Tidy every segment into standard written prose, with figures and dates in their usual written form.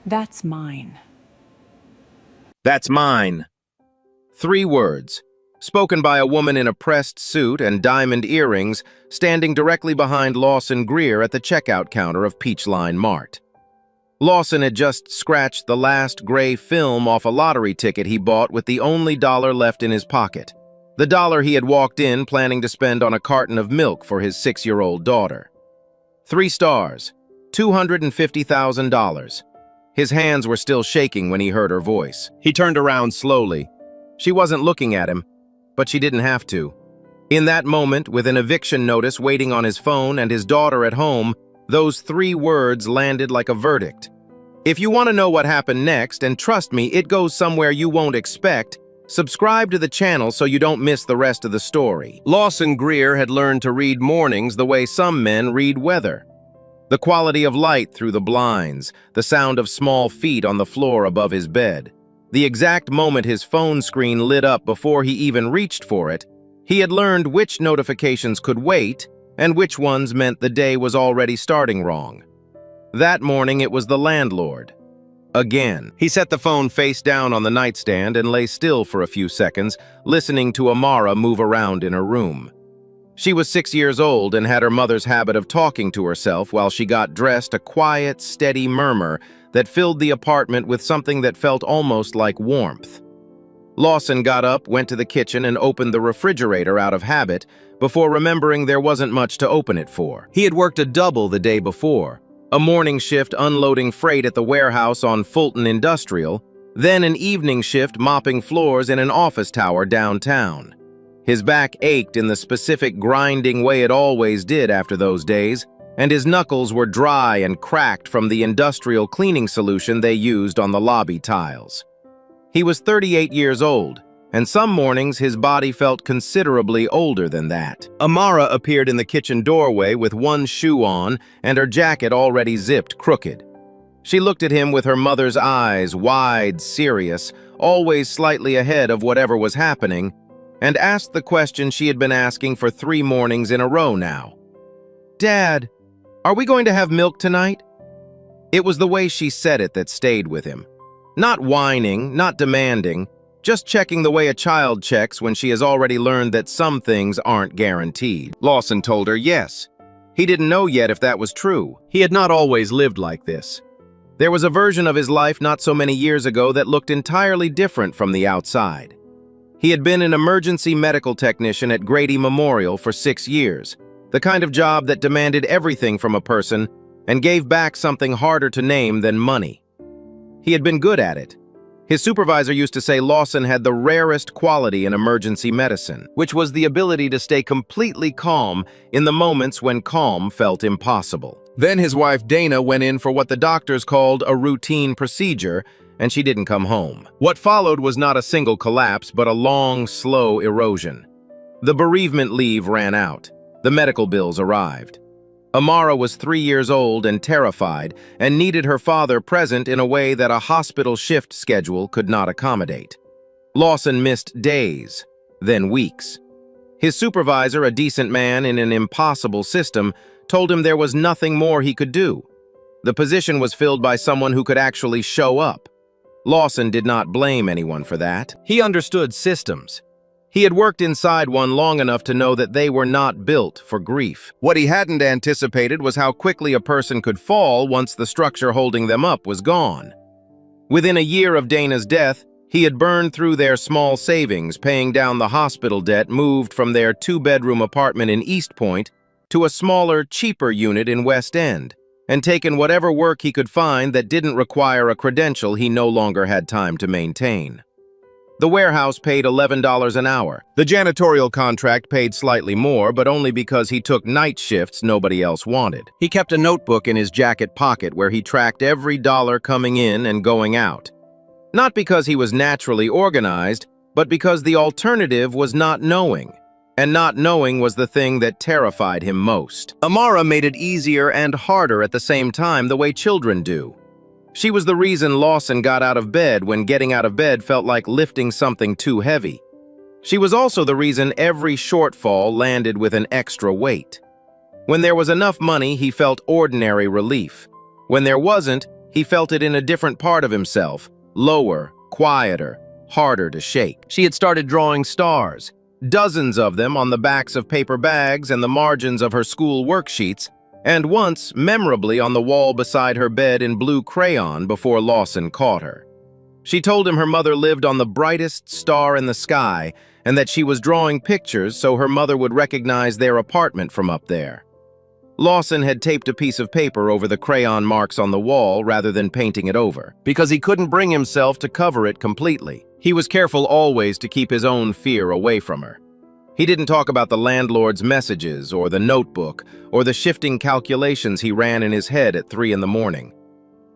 That's mine. That's mine. 3 words, spoken by a woman in a pressed suit and diamond earrings standing directly behind Lawson Greer at the checkout counter of Peachline Mart. Lawson had just scratched the last gray film off a lottery ticket he bought with the only dollar left in his pocket. The dollar he had walked in planning to spend on a carton of milk for his 6-year-old daughter. 3 stars, $250,000. His hands were still shaking when he heard her voice. He turned around slowly. She wasn't looking at him, but she didn't have to. In that moment, with an eviction notice waiting on his phone and his daughter at home, those 3 words landed like a verdict. If you want to know what happened next, and trust me, it goes somewhere you won't expect, subscribe to the channel so you don't miss the rest of the story. Lawson Greer had learned to read mornings the way some men read weather. The quality of light through the blinds, the sound of small feet on the floor above his bed. The exact moment his phone screen lit up before he even reached for it, he had learned which notifications could wait and which ones meant the day was already starting wrong. That morning it was the landlord. Again. He set the phone face down on the nightstand and lay still for a few seconds, listening to Amara move around in her room. She was 6 years old and had her mother's habit of talking to herself while she got dressed, a quiet, steady murmur that filled the apartment with something that felt almost like warmth. Lawson got up, went to the kitchen, and opened the refrigerator out of habit before remembering there wasn't much to open it for. He had worked a double the day before, a morning shift unloading freight at the warehouse on Fulton Industrial, then an evening shift mopping floors in an office tower downtown. His back ached in the specific grinding way it always did after those days, and his knuckles were dry and cracked from the industrial cleaning solution they used on the lobby tiles. He was 38 years old, and some mornings his body felt considerably older than that. Amara appeared in the kitchen doorway with one shoe on and her jacket already zipped crooked. She looked at him with her mother's eyes, wide, serious, always slightly ahead of whatever was happening, and asked the question she had been asking for 3 mornings in a row now. "Dad, are we going to have milk tonight?" It was the way she said it that stayed with him. Not whining, not demanding, just checking the way a child checks when she has already learned that some things aren't guaranteed. Lawson told her yes. He didn't know yet if that was true. He had not always lived like this. There was a version of his life not so many years ago that looked entirely different from the outside. He had been an emergency medical technician at Grady Memorial for 6 years, the kind of job that demanded everything from a person and gave back something harder to name than money. He had been good at it. His supervisor used to say Lawson had the rarest quality in emergency medicine, which was the ability to stay completely calm in the moments when calm felt impossible. Then his wife Dana went in for what the doctors called a routine procedure, and she didn't come home. What followed was not a single collapse, but a long, slow erosion. The bereavement leave ran out. The medical bills arrived. Amara was 3 years old and terrified, and needed her father present in a way that a hospital shift schedule could not accommodate. Lawson missed days, then weeks. His supervisor, a decent man in an impossible system, told him there was nothing more he could do. The position was filled by someone who could actually show up. Lawson did not blame anyone for that. He understood systems. He had worked inside one long enough to know that they were not built for grief. What he hadn't anticipated was how quickly a person could fall once the structure holding them up was gone. Within a year of Dana's death, he had burned through their small savings, paying down the hospital debt, moved from their 2-bedroom apartment in East Point to a smaller, cheaper unit in West End, and taken whatever work he could find that didn't require a credential he no longer had time to maintain. The warehouse paid $11 an hour. The janitorial contract paid slightly more, but only because he took night shifts nobody else wanted. He kept a notebook in his jacket pocket where he tracked every dollar coming in and going out. Not because he was naturally organized, but because the alternative was not knowing. And not knowing was the thing that terrified him most. Amara made it easier and harder at the same time, the way children do. She was the reason Lawson got out of bed when getting out of bed felt like lifting something too heavy. She was also the reason every shortfall landed with an extra weight. When there was enough money, he felt ordinary relief. When there wasn't, He felt it in a different part of himself, lower, quieter, harder to shake. She had started drawing stars, dozens of them on the backs of paper bags and the margins of her school worksheets, and once, memorably, on the wall beside her bed in blue crayon before Lawson caught her. She told him her mother lived on the brightest star in the sky and that she was drawing pictures so her mother would recognize their apartment from up there. Lawson had taped a piece of paper over the crayon marks on the wall rather than painting it over, because he couldn't bring himself to cover it completely. He was careful always to keep his own fear away from her. He didn't talk about the landlord's messages or the notebook or the shifting calculations he ran in his head at 3 in the morning.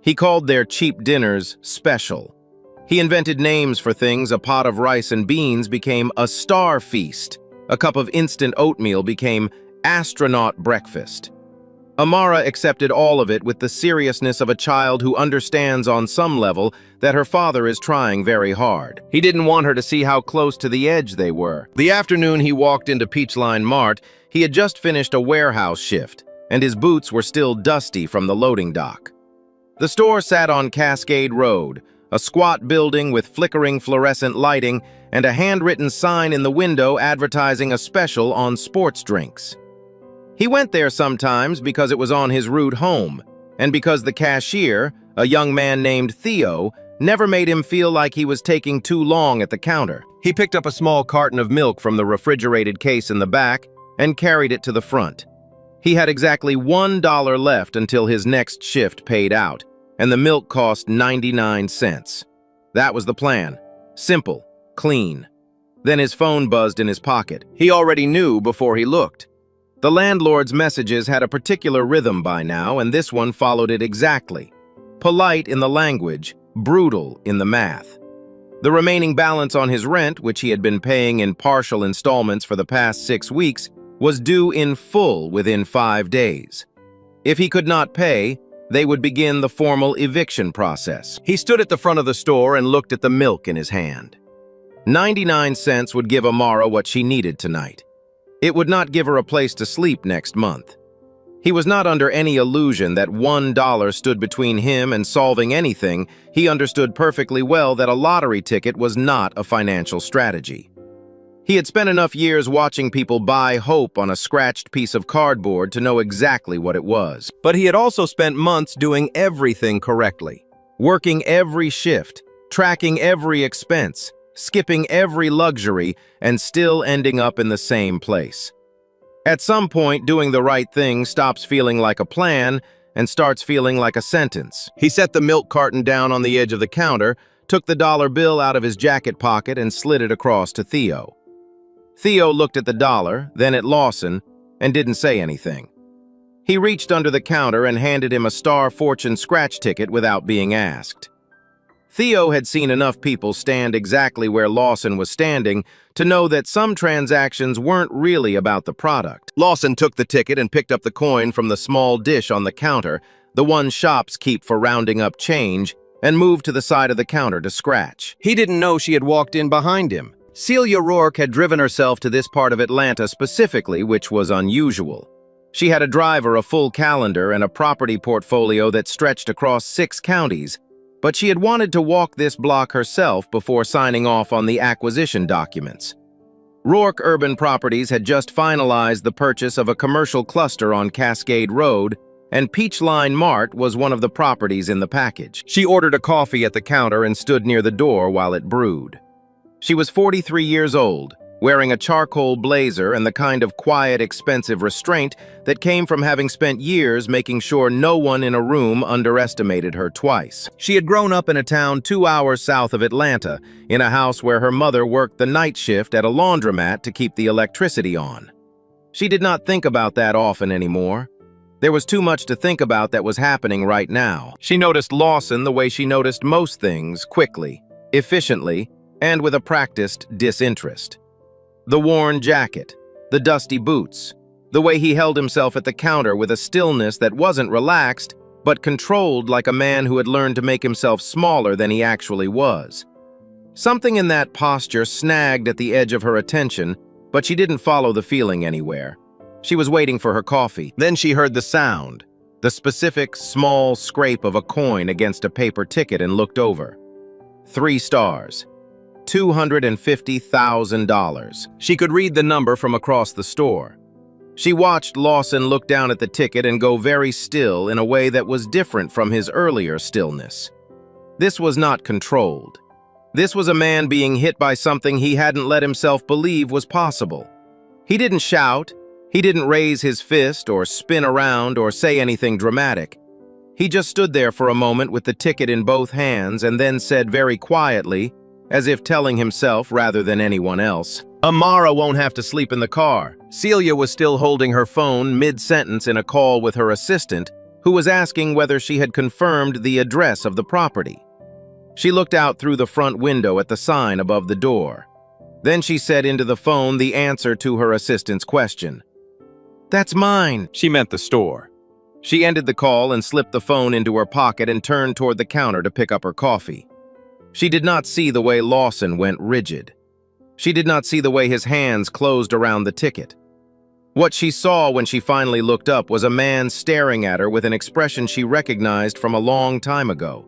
He called their cheap dinners special. He invented names for things. A pot of rice and beans became a star feast. A cup of instant oatmeal became astronaut breakfast. Amara accepted all of it with the seriousness of a child who understands on some level that her father is trying very hard. He didn't want her to see how close to the edge they were. The afternoon he walked into Peachline Mart, he had just finished a warehouse shift, and his boots were still dusty from the loading dock. The store sat on Cascade Road, a squat building with flickering fluorescent lighting and a handwritten sign in the window advertising a special on sports drinks. He went there sometimes because it was on his route home, and because the cashier, a young man named Theo, never made him feel like he was taking too long at the counter. He picked up a small carton of milk from the refrigerated case in the back and carried it to the front. He had exactly $1 left until his next shift paid out, and the milk cost 99 cents. That was the plan. Simple, clean. Then his phone buzzed in his pocket. He already knew before he looked. The landlord's messages had a particular rhythm by now, and this one followed it exactly. Polite in the language, brutal in the math. The remaining balance on his rent, which he had been paying in partial installments for the past 6 weeks, was due in full within 5 days. If he could not pay, they would begin the formal eviction process. He stood at the front of the store and looked at the milk in his hand. 99 cents would give Amara what she needed tonight. It would not give her a place to sleep next month. He was not under any illusion that $1 stood between him and solving anything. He understood perfectly well that a lottery ticket was not a financial strategy. He had spent enough years watching people buy hope on a scratched piece of cardboard to know exactly what it was. But he had also spent months doing everything correctly, working every shift, tracking every expense, skipping every luxury, and still ending up in the same place. At some point, doing the right thing stops feeling like a plan and starts feeling like a sentence. He set the milk carton down on the edge of the counter, took the dollar bill out of his jacket pocket, and slid it across to Theo. Theo looked at the dollar, then at Lawson, and didn't say anything. He reached under the counter and handed him a Star Fortune scratch ticket without being asked. Theo had seen enough people stand exactly where Lawson was standing to know that some transactions weren't really about the product. Lawson took the ticket and picked up the coin from the small dish on the counter, the one shops keep for rounding up change, and moved to the side of the counter to scratch. He didn't know she had walked in behind him. Celia Rourke had driven herself to this part of Atlanta specifically, which was unusual. She had a driver, a full calendar, and a property portfolio that stretched across 6 counties, but she had wanted to walk this block herself before signing off on the acquisition documents. Rourke Urban Properties had just finalized the purchase of a commercial cluster on Cascade Road, and Peachline Mart was one of the properties in the package. She ordered a coffee at the counter and stood near the door while it brewed. She was 43 years old, wearing a charcoal blazer and the kind of quiet, expensive restraint that came from having spent years making sure no one in a room underestimated her twice. She had grown up in a town 2 hours south of Atlanta, in a house where her mother worked the night shift at a laundromat to keep the electricity on. She did not think about that often anymore. There was too much to think about that was happening right now. She noticed Lawson the way she noticed most things, quickly, efficiently, and with a practiced disinterest. The worn jacket, the dusty boots, the way he held himself at the counter with a stillness that wasn't relaxed, but controlled like a man who had learned to make himself smaller than he actually was. Something in that posture snagged at the edge of her attention, but she didn't follow the feeling anywhere. She was waiting for her coffee. Then she heard the sound. the specific small scrape of a coin against a paper ticket, and looked over. 3 stars. $250,000. She could read the number from across the store. She watched Lawson look down at the ticket and go very still in a way that was different from his earlier stillness. This was not controlled. This was a man being hit by something he hadn't let himself believe was possible. He didn't shout, he didn't raise his fist or spin around or say anything dramatic. He just stood there for a moment with the ticket in both hands and then said very quietly, as if telling himself rather than anyone else, "Amara won't have to sleep in the car." Celia was still holding her phone mid-sentence in a call with her assistant, who was asking whether she had confirmed the address of the property. She looked out through the front window at the sign above the door. Then she said into the phone the answer to her assistant's question. "That's mine." She meant the store. She ended the call and slipped the phone into her pocket and turned toward the counter to pick up her coffee. She did not see the way Lawson went rigid. She did not see the way his hands closed around the ticket. What she saw when she finally looked up was a man staring at her with an expression she recognized from a long time ago.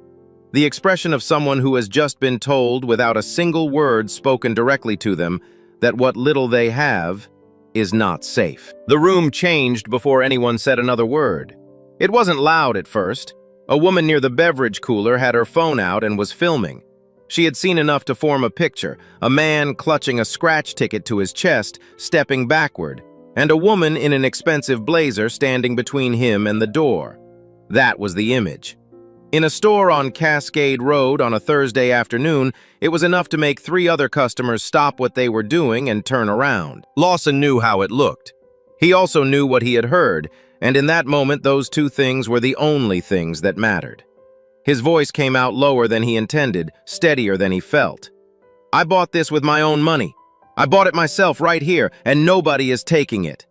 The expression of someone who has just been told, without a single word spoken directly to them, that what little they have is not safe. The room changed before anyone said another word. It wasn't loud at first. A woman near the beverage cooler had her phone out and was filming. She had seen enough to form a picture, a man clutching a scratch ticket to his chest, stepping backward, and a woman in an expensive blazer standing between him and the door. That was the image. In a store on Cascade Road on a Thursday afternoon, it was enough to make 3 other customers stop what they were doing and turn around. Lawson knew how it looked. He also knew what he had heard, and in that moment those 2 things were the only things that mattered. His voice came out lower than he intended, steadier than he felt. "I bought this with my own money. I bought it myself right here, and nobody is taking it."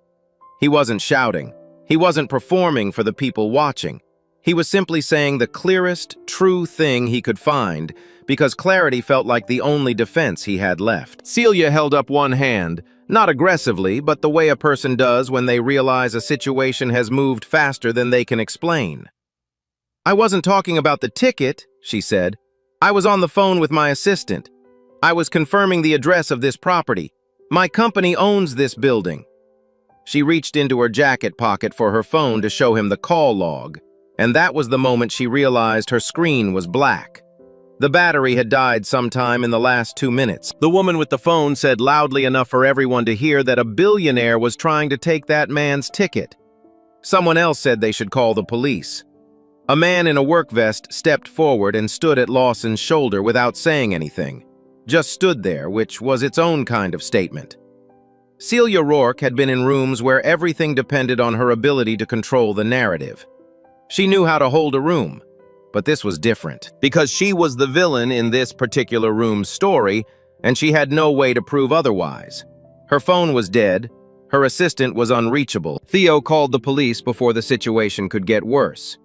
He wasn't shouting. He wasn't performing for the people watching. He was simply saying the clearest, true thing he could find, because clarity felt like the only defense he had left. Celia held up one hand, not aggressively, but the way a person does when they realize a situation has moved faster than they can explain. "I wasn't talking about the ticket," she said. "I was on the phone with my assistant. I was confirming the address of this property. My company owns this building." She reached into her jacket pocket for her phone to show him the call log, and that was the moment she realized her screen was black. The battery had died sometime in the last 2 minutes. The woman with the phone said loudly enough for everyone to hear that a billionaire was trying to take that man's ticket. Someone else said they should call the police. A man in a work vest stepped forward and stood at Lawson's shoulder without saying anything. Just stood there, which was its own kind of statement. Celia Rourke had been in rooms where everything depended on her ability to control the narrative. She knew how to hold a room, but this was different, because she was the villain in this particular room's story, and she had no way to prove otherwise. Her phone was dead, her assistant was unreachable. Theo called the police before the situation could get worse.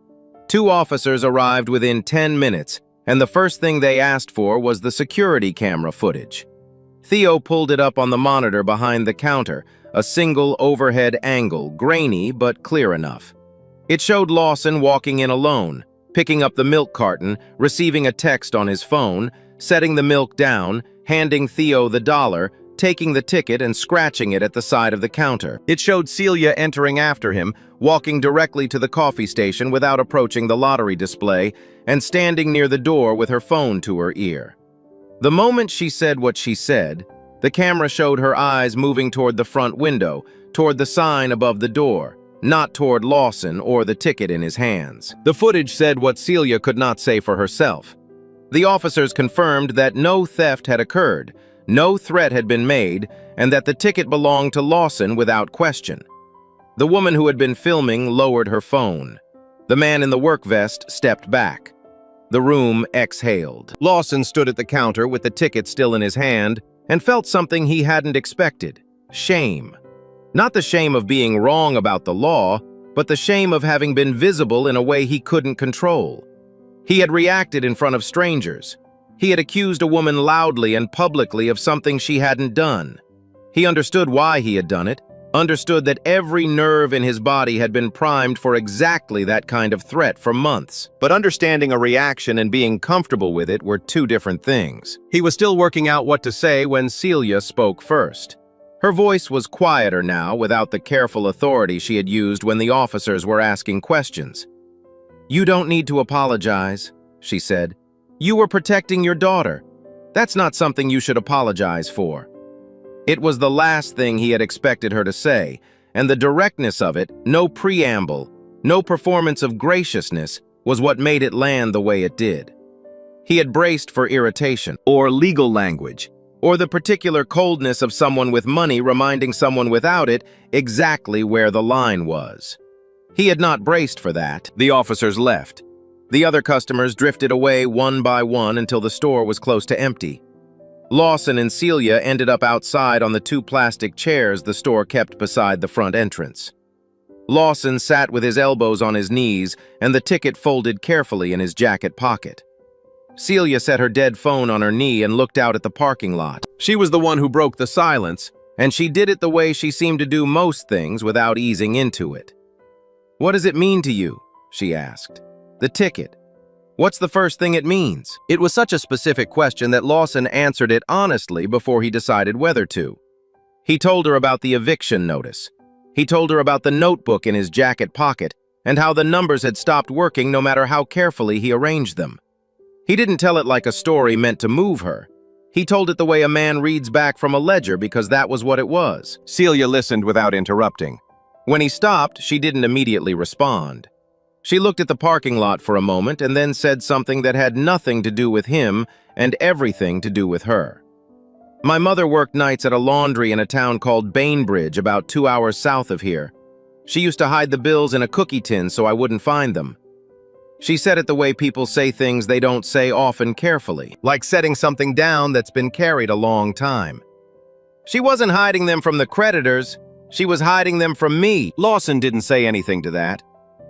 2 officers arrived within 10 minutes, and the first thing they asked for was the security camera footage. Theo pulled it up on the monitor behind the counter, a single overhead angle, grainy but clear enough. It showed Lawson walking in alone, picking up the milk carton, receiving a text on his phone, setting the milk down, handing Theo the dollar, taking the ticket and scratching it at the side of the counter. It showed Celia entering after him, walking directly to the coffee station without approaching the lottery display, and standing near the door with her phone to her ear. The moment she said what she said, the camera showed her eyes moving toward the front window, toward the sign above the door, not toward Lawson or the ticket in his hands. The footage said what Celia could not say for herself. The officers confirmed that no theft had occurred, no threat had been made, and that the ticket belonged to Lawson without question. The woman who had been filming lowered her phone. The man in the work vest stepped back. The room exhaled. Lawson stood at the counter with the ticket still in his hand and felt something he hadn't expected: shame. Not the shame of being wrong about the law, but the shame of having been visible in a way he couldn't control. He had reacted in front of strangers. He had accused a woman loudly and publicly of something she hadn't done. He understood why he had done it, understood that every nerve in his body had been primed for exactly that kind of threat for months. But understanding a reaction and being comfortable with it were two different things. He was still working out what to say when Celia spoke first. Her voice was quieter now, without the careful authority she had used when the officers were asking questions. "You don't need to apologize," she said. "You were protecting your daughter. That's not something you should apologize for." It was the last thing he had expected her to say, and the directness of it, no preamble, no performance of graciousness, was what made it land the way it did. He had braced for irritation, or legal language, or the particular coldness of someone with money reminding someone without it exactly where the line was. He had not braced for that. The officers left. The other customers drifted away one by one until the store was close to empty. Lawson and Celia ended up outside on the two plastic chairs the store kept beside the front entrance. Lawson sat with his elbows on his knees and the ticket folded carefully in his jacket pocket. Celia set her dead phone on her knee and looked out at the parking lot. She was the one who broke the silence, and she did it the way she seemed to do most things without easing into it. "What does it mean to you?" she asked. "The ticket. What's the first thing it means?" It was such a specific question that Lawson answered it honestly before he decided whether to. He told her about the eviction notice. He told her about the notebook in his jacket pocket and how the numbers had stopped working no matter how carefully he arranged them. He didn't tell it like a story meant to move her. He told it the way a man reads back from a ledger because that was what it was. Celia listened without interrupting. When he stopped, she didn't immediately respond. She looked at the parking lot for a moment and then said something that had nothing to do with him and everything to do with her. "My mother worked nights at a laundry in a town called Bainbridge, about 2 hours south of here. She used to hide the bills in a cookie tin so I wouldn't find them. She said it the way people say things they don't say often carefully, like setting something down that's been carried a long time. She wasn't hiding them from the creditors, she was hiding them from me." Lawson didn't say anything to that.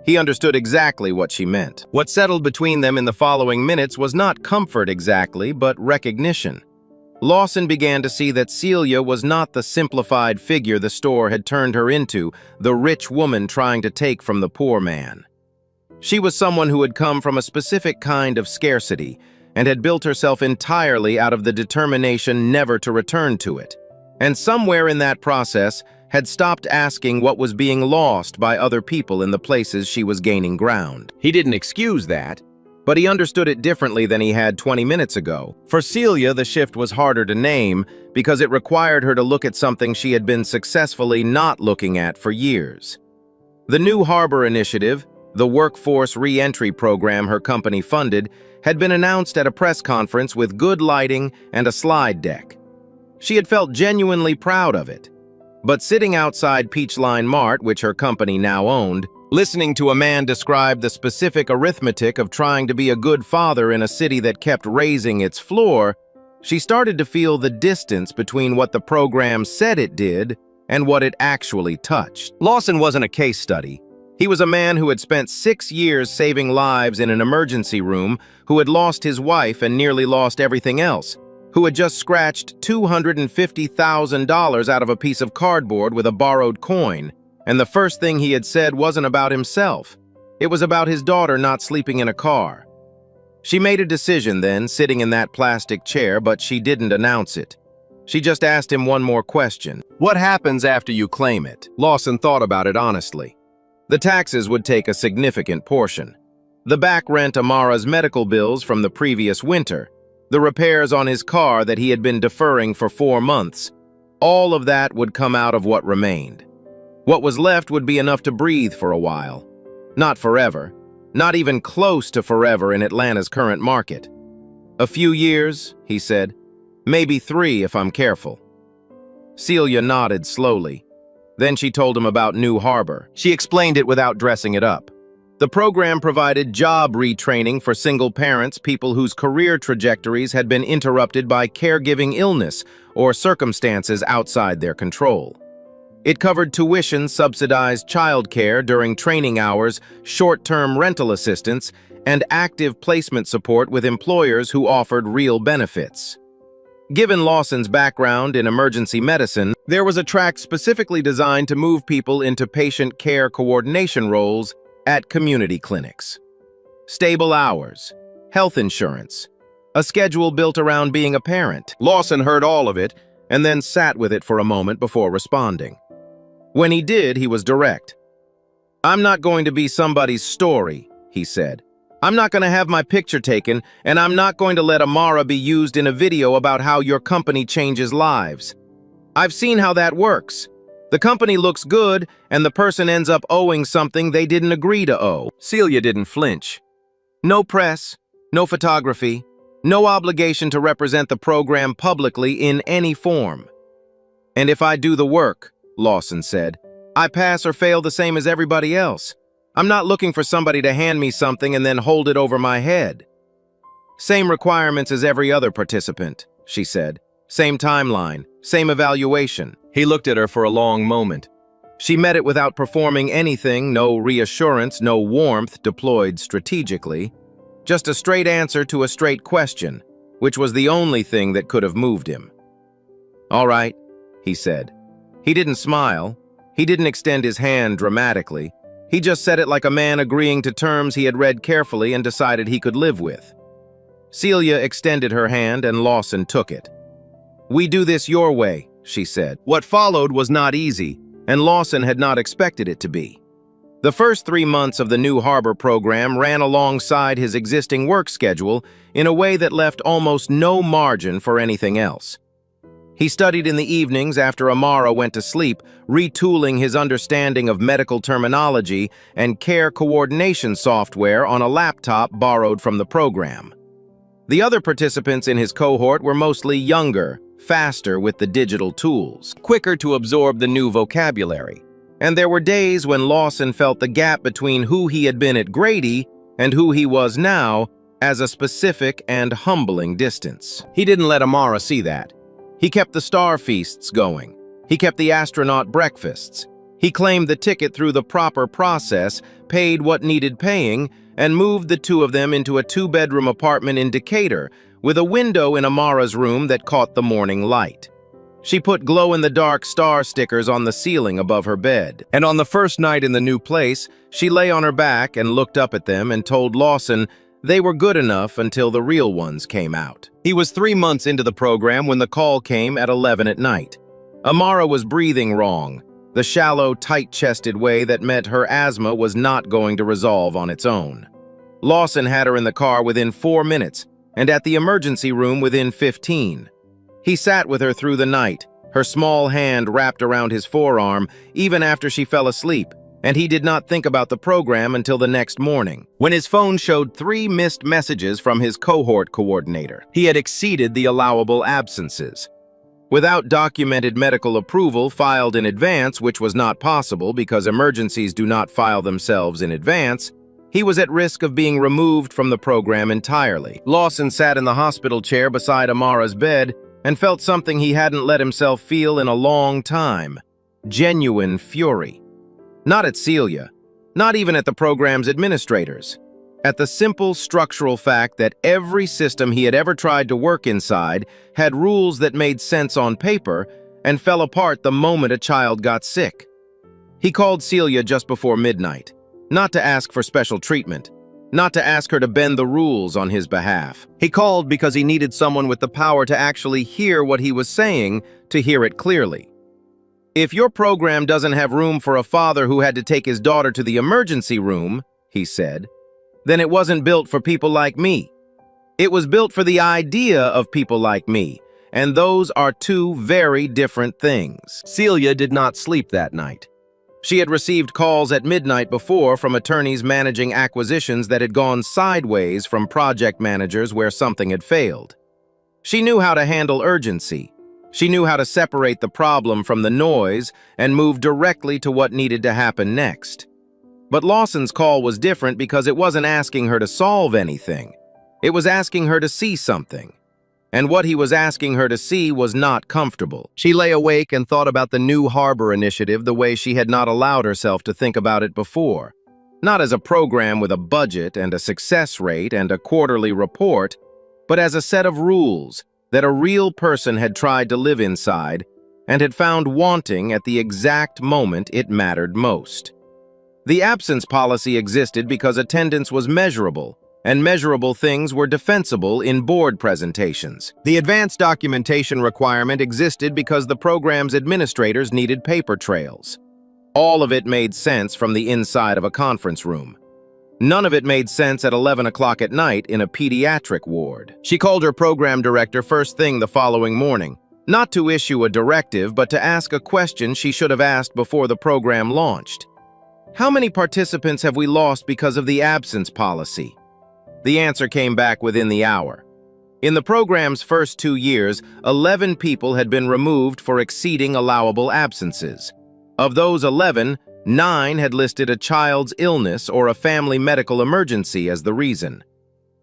He understood exactly what she meant. What settled between them in the following minutes was not comfort exactly, but recognition. Lawson began to see that Celia was not the simplified figure the store had turned her into, the rich woman trying to take from the poor man. She was someone who had come from a specific kind of scarcity and had built herself entirely out of the determination never to return to it. And somewhere in that process, had stopped asking what was being lost by other people in the places she was gaining ground. He didn't excuse that, but he understood it differently than he had 20 minutes ago. For Celia, the shift was harder to name because it required her to look at something she had been successfully not looking at for years. The New Harbor Initiative, the workforce re-entry program her company funded, had been announced at a press conference with good lighting and a slide deck. She had felt genuinely proud of it. But sitting outside Peachline Mart, which her company now owned, listening to a man describe the specific arithmetic of trying to be a good father in a city that kept raising its floor, she started to feel the distance between what the program said it did and what it actually touched. Lawson wasn't a case study. He was a man who had spent 6 years saving lives in an emergency room, who had lost his wife and nearly lost everything else, who had just scratched $250,000 out of a piece of cardboard with a borrowed coin, and the first thing he had said wasn't about himself. It was about his daughter not sleeping in a car. She made a decision then, sitting in that plastic chair, but she didn't announce it. She just asked him one more question. "What happens after you claim it?" Lawson thought about it honestly. The taxes would take a significant portion. The back rent Amara's medical bills from the previous winter, the repairs on his car that he had been deferring for 4 months, all of that would come out of what remained. What was left would be enough to breathe for a while. Not forever. Not even close to forever in Atlanta's current market. "A few years," he said. "Maybe 3 if I'm careful." Celia nodded slowly. Then she told him about New Harbor. She explained it without dressing it up. The program provided job retraining for single parents, people whose career trajectories had been interrupted by caregiving illness or circumstances outside their control. It covered tuition-subsidized childcare during training hours, short-term rental assistance, and active placement support with employers who offered real benefits. Given Lawson's background in emergency medicine, there was a track specifically designed to move people into patient care coordination roles at community clinics. Stable hours, health insurance, a schedule built around being a parent. Lawson heard all of it and then sat with it for a moment before responding. When he did, he was direct. "I'm not going to be somebody's story," he said. "I'm not going to have my picture taken, and I'm not going to let Amara be used in a video about how your company changes lives. I've seen how that works. The company looks good, and the person ends up owing something they didn't agree to owe." Celia didn't flinch. No press, no photography, no obligation to represent the program publicly in any form. "And if I do the work," Lawson said, "I pass or fail the same as everybody else. I'm not looking for somebody to hand me something and then hold it over my head." "Same requirements as every other participant," she said. "Same timeline, same evaluation." He looked at her for a long moment. She met it without performing anything, no reassurance, no warmth deployed strategically. Just a straight answer to a straight question, which was the only thing that could have moved him. "All right," he said. He didn't smile. He didn't extend his hand dramatically. He just said it like a man agreeing to terms he had read carefully and decided he could live with. Celia extended her hand and Lawson took it. "We do this your way," she said. What followed was not easy, and Lawson had not expected it to be. The first 3 months of the New Harbor program ran alongside his existing work schedule in a way that left almost no margin for anything else. He studied in the evenings after Amara went to sleep, retooling his understanding of medical terminology and care coordination software on a laptop borrowed from the program. The other participants in his cohort were mostly younger, faster with the digital tools, quicker to absorb the new vocabulary. And there were days when Lawson felt the gap between who he had been at Grady and who he was now as a specific and humbling distance. He didn't let Amara see that. He kept the star feasts going. He kept the astronaut breakfasts. He claimed the ticket through the proper process, paid what needed paying, and moved the two of them into a 2-bedroom apartment in Decatur with a window in Amara's room that caught the morning light. She put glow-in-the-dark star stickers on the ceiling above her bed. And on the first night in the new place, she lay on her back and looked up at them and told Lawson they were good enough until the real ones came out. He was 3 months into the program when the call came at 11 at night. Amara was breathing wrong, the shallow, tight-chested way that meant her asthma was not going to resolve on its own. Lawson had her in the car within 4 minutes, and at the emergency room within 15. He sat with her through the night, her small hand wrapped around his forearm, even after she fell asleep, and he did not think about the program until the next morning, when his phone showed 3 missed messages from his cohort coordinator. He had exceeded the allowable absences. Without documented medical approval filed in advance, which was not possible because emergencies do not file themselves in advance, he was at risk of being removed from the program entirely. Lawson sat in the hospital chair beside Amara's bed and felt something he hadn't let himself feel in a long time: genuine fury. Not at Celia, not even at the program's administrators. At the simple structural fact that every system he had ever tried to work inside had rules that made sense on paper and fell apart the moment a child got sick. He called Celia just before midnight, not to ask for special treatment, not to ask her to bend the rules on his behalf. He called because he needed someone with the power to actually hear what he was saying, to hear it clearly. "If your program doesn't have room for a father who had to take his daughter to the emergency room," he said, "then it wasn't built for people like me. It was built for the idea of people like me, and those are 2 very different things." Celia did not sleep that night. She had received calls at midnight before from attorneys managing acquisitions that had gone sideways from project managers where something had failed. She knew how to handle urgency. She knew how to separate the problem from the noise and move directly to what needed to happen next. But Lawson's call was different because it wasn't asking her to solve anything. It was asking her to see something. And what he was asking her to see was not comfortable. She lay awake and thought about the New Harbor initiative the way she had not allowed herself to think about it before. Not as a program with a budget and a success rate and a quarterly report, but as a set of rules that a real person had tried to live inside and had found wanting at the exact moment it mattered most. The absence policy existed because attendance was measurable, and measurable things were defensible in board presentations. The advanced documentation requirement existed because the program's administrators needed paper trails. All of it made sense from the inside of a conference room. None of it made sense at 11 o'clock at night in a pediatric ward. She called her program director first thing the following morning, not to issue a directive, but to ask a question she should have asked before the program launched. How many participants have we lost because of the absence policy? The answer came back within the hour. In the program's first 2 years, 11 people had been removed for exceeding allowable absences. Of those 11, 9 had listed a child's illness or a family medical emergency as the reason.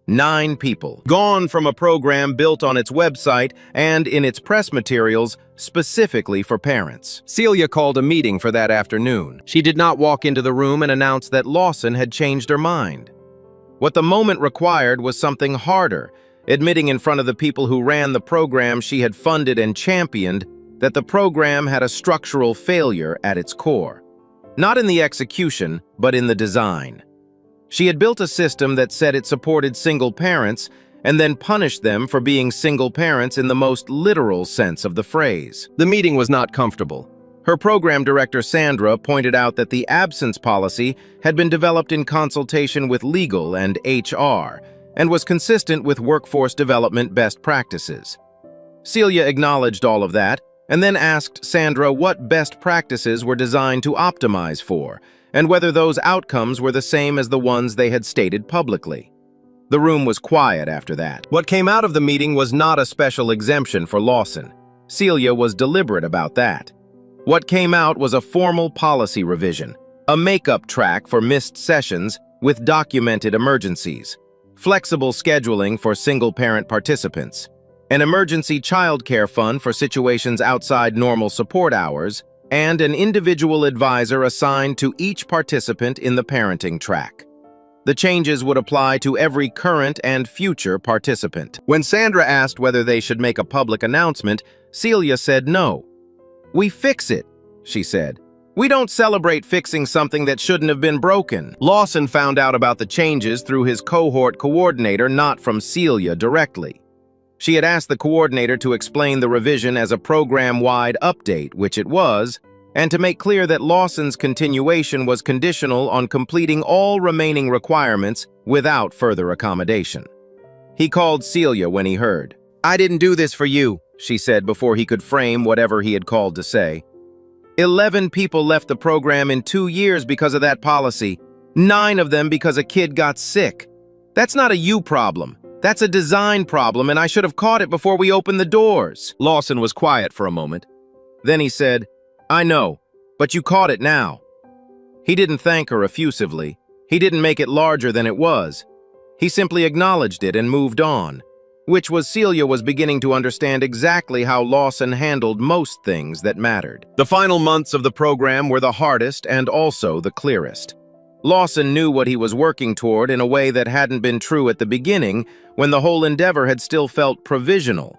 9 people gone from a program built on its website and in its press materials specifically for parents. Celia called a meeting for that afternoon. She did not walk into the room and announce that Lawson had changed her mind. What the moment required was something harder, admitting in front of the people who ran the program she had funded and championed that the program had a structural failure at its core. Not in the execution, but in the design. She had built a system that said it supported single parents and then punished them for being single parents in the most literal sense of the phrase. The meeting was not comfortable. Her program director, Sandra, pointed out that the absence policy had been developed in consultation with legal and HR and was consistent with workforce development best practices. Celia acknowledged all of that and then asked Sandra what best practices were designed to optimize for, and whether those outcomes were the same as the ones they had stated publicly. The room was quiet after that. What came out of the meeting was not a special exemption for Lawson. Celia was deliberate about that. What came out was a formal policy revision, a makeup track for missed sessions with documented emergencies, flexible scheduling for single-parent participants, an emergency childcare fund for situations outside normal support hours, and an individual advisor assigned to each participant in the parenting track. The changes would apply to every current and future participant. When Sandra asked whether they should make a public announcement, Celia said no. "We fix it," she said. "We don't celebrate fixing something that shouldn't have been broken." Lawson found out about the changes through his cohort coordinator, not from Celia directly. She had asked the coordinator to explain the revision as a program-wide update, which it was, and to make clear that Lawson's continuation was conditional on completing all remaining requirements without further accommodation. He called Celia when he heard. "I didn't do this for you," she said before he could frame whatever he had called to say. 11 people left the program in 2 years because of that policy, 9 of them because a kid got sick. That's not a you problem. That's a design problem, and I should have caught it before we opened the doors." Lawson was quiet for a moment. Then he said, "I know, but you caught it now." He didn't thank her effusively. He didn't make it larger than it was. He simply acknowledged it and moved on, which was Celia was beginning to understand exactly how Lawson handled most things that mattered. The final months of the program were the hardest and also the clearest. Lawson knew what he was working toward in a way that hadn't been true at the beginning, when the whole endeavor had still felt provisional.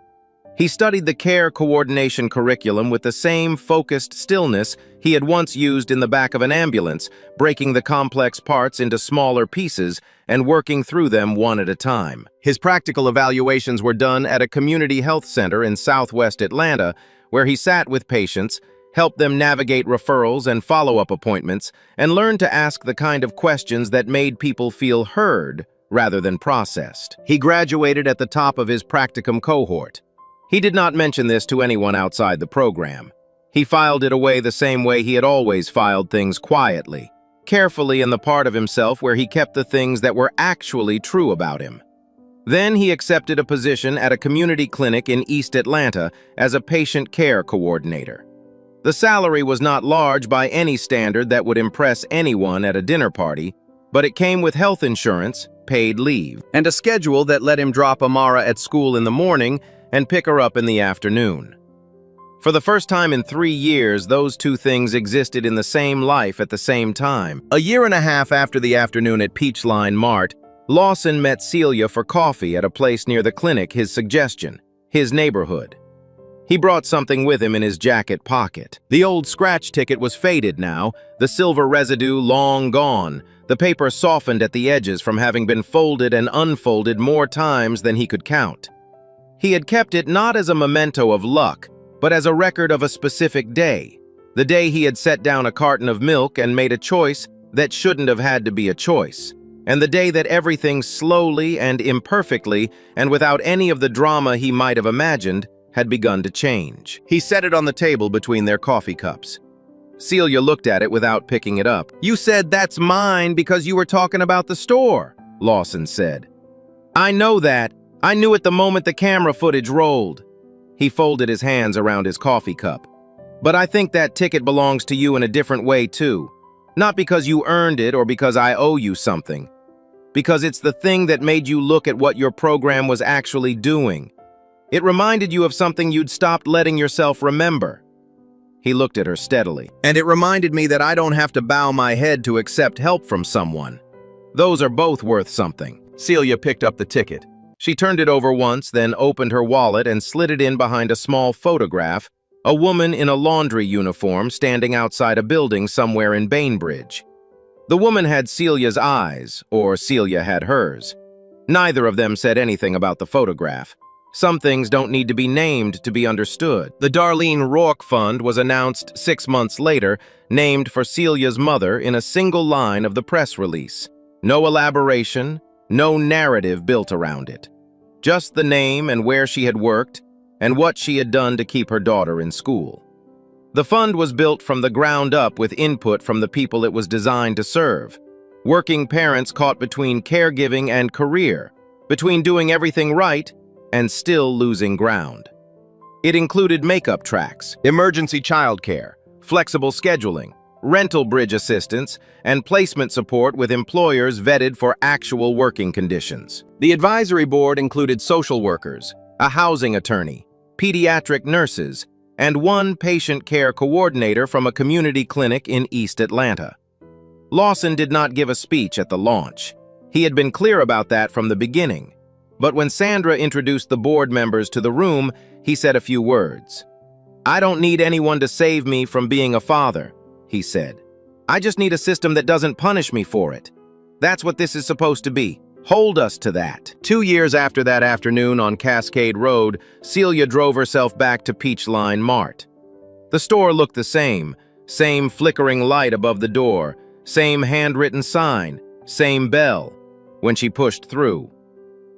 He studied the care coordination curriculum with the same focused stillness he had once used in the back of an ambulance, breaking the complex parts into smaller pieces and working through them one at a time. His practical evaluations were done at a community health center in Southwest Atlanta, where he sat with patients, helped them navigate referrals and follow-up appointments, and learned to ask the kind of questions that made people feel heard rather than processed. He graduated at the top of his practicum cohort. He did not mention this to anyone outside the program. He filed it away the same way he had always filed things, quietly, carefully in the part of himself where he kept the things that were actually true about him. Then he accepted a position at a community clinic in East Atlanta as a patient care coordinator. The salary was not large by any standard that would impress anyone at a dinner party, but it came with health insurance, paid leave, and a schedule that let him drop Amara at school in the morning and pick her up in the afternoon. For the first time in 3 years, those two things existed in the same life at the same time. A year and a half after the afternoon at Peachline Mart, Lawson met Celia for coffee at a place near the clinic, his suggestion. his neighborhood. He brought something with him in his jacket pocket. The old scratch ticket was faded now, the silver residue long gone, the paper softened at the edges from having been folded and unfolded more times than he could count. He had kept it not as a memento of luck, but as a record of a specific day, the day he had set down a carton of milk and made a choice that shouldn't have had to be a choice, and the day that everything slowly and imperfectly, and without any of the drama he might have imagined, had begun to change. He set it on the table between their coffee cups. Celia looked at it without picking it up. "You said that's mine because you were talking about the store," Lawson said. "I know that. I knew it the moment the camera footage rolled." He folded his hands around his coffee cup. "But I think that ticket belongs to you in a different way too. Not because you earned it or because I owe you something. Because it's the thing that made you look at what your program was actually doing. It reminded you of something you'd stopped letting yourself remember." He looked at her steadily. "And it reminded me that I don't have to bow my head to accept help from someone. Those are both worth something." Celia picked up the ticket. She turned it over once, then opened her wallet and slid it in behind a small photograph, a woman in a laundry uniform standing outside a building somewhere in Bainbridge. The woman had Celia's eyes, or Celia had hers. Neither of them said anything about the photograph. Some things don't need to be named to be understood. The Darlene Rourke Fund was announced 6 months later, named for Celia's mother in a single line of the press release. No elaboration, no narrative built around it. Just the name and where she had worked, and what she had done to keep her daughter in school. The fund was built from the ground up with input from the people it was designed to serve. Working parents caught between caregiving and career, between doing everything right and still losing ground. It included makeup tracks, emergency childcare, flexible scheduling, rental bridge assistance, and placement support with employers vetted for actual working conditions. The advisory board included social workers, a housing attorney, pediatric nurses, and one patient care coordinator from a community clinic in East Atlanta. Lawson did not give a speech at the launch. He had been clear about that from the beginning. But when Sandra introduced the board members to the room, he said a few words. "I don't need anyone to save me from being a father," he said. "I just need a system that doesn't punish me for it. That's what this is supposed to be. Hold us to that." 2 years after that afternoon on Cascade Road, Celia drove herself back to Peachline Mart. The store looked the same flickering light above the door, same handwritten sign, same bell. When she pushed through,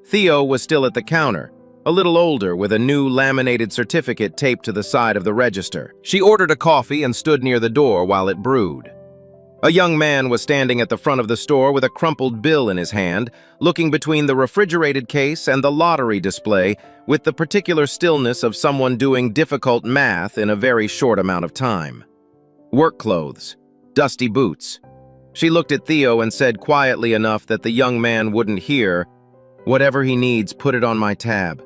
Theo was still at the counter, a little older with a new laminated certificate taped to the side of the register. She ordered a coffee and stood near the door while it brewed. A young man was standing at the front of the store with a crumpled bill in his hand, looking between the refrigerated case and the lottery display with the particular stillness of someone doing difficult math in a very short amount of time. Work clothes, dusty boots. She looked at Theo and said quietly enough that the young man wouldn't hear, "Whatever he needs, put it on my tab.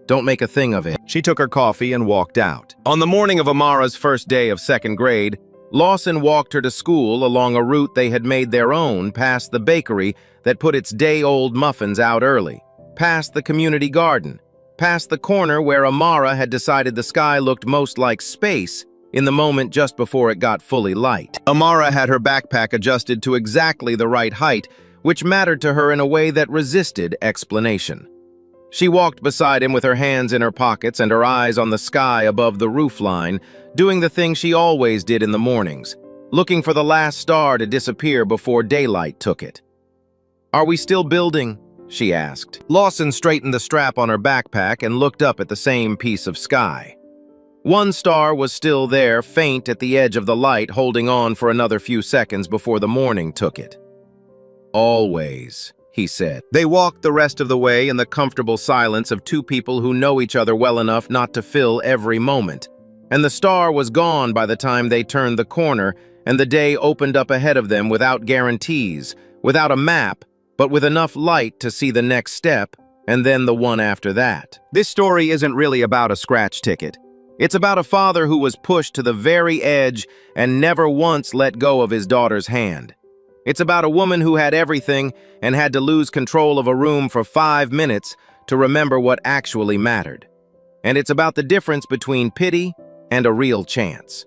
Don't make a thing of it." She took her coffee and walked out. On the morning of Amara's first day of second grade, Lawson walked her to school along a route they had made their own, past the bakery that put its day-old muffins out early, past the community garden, past the corner where Amara had decided the sky looked most like space in the moment just before it got fully light. Amara had her backpack adjusted to exactly the right height, which mattered to her in a way that resisted explanation. She walked beside him with her hands in her pockets and her eyes on the sky above the roofline, doing the thing she always did in the mornings, looking for the last star to disappear before daylight took it. "Are we still building?" she asked. Lawson straightened the strap on her backpack and looked up at the same piece of sky. One star was still there, faint at the edge of the light, holding on for another few seconds before the morning took it. "Always," he said. They walked the rest of the way in the comfortable silence of two people who know each other well enough not to fill every moment. And the star was gone by the time they turned the corner, and the day opened up ahead of them without guarantees, without a map, but with enough light to see the next step, and then the one after that. This story isn't really about a scratch ticket. It's about a father who was pushed to the very edge and never once let go of his daughter's hand. It's about a woman who had everything and had to lose control of a room for 5 minutes to remember what actually mattered. And it's about the difference between pity and a real chance.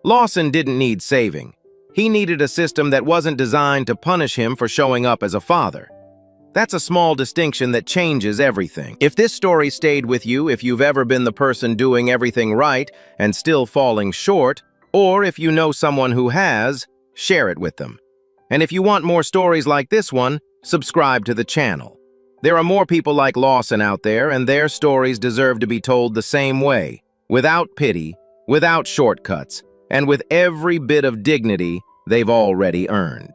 Lawson didn't need saving. He needed a system that wasn't designed to punish him for showing up as a father. That's a small distinction that changes everything. If this story stayed with you, if you've ever been the person doing everything right and still falling short, or if you know someone who has, share it with them. And if you want more stories like this one, subscribe to the channel. There are more people like Lawson out there, and their stories deserve to be told the same way, without pity, without shortcuts, and with every bit of dignity they've already earned.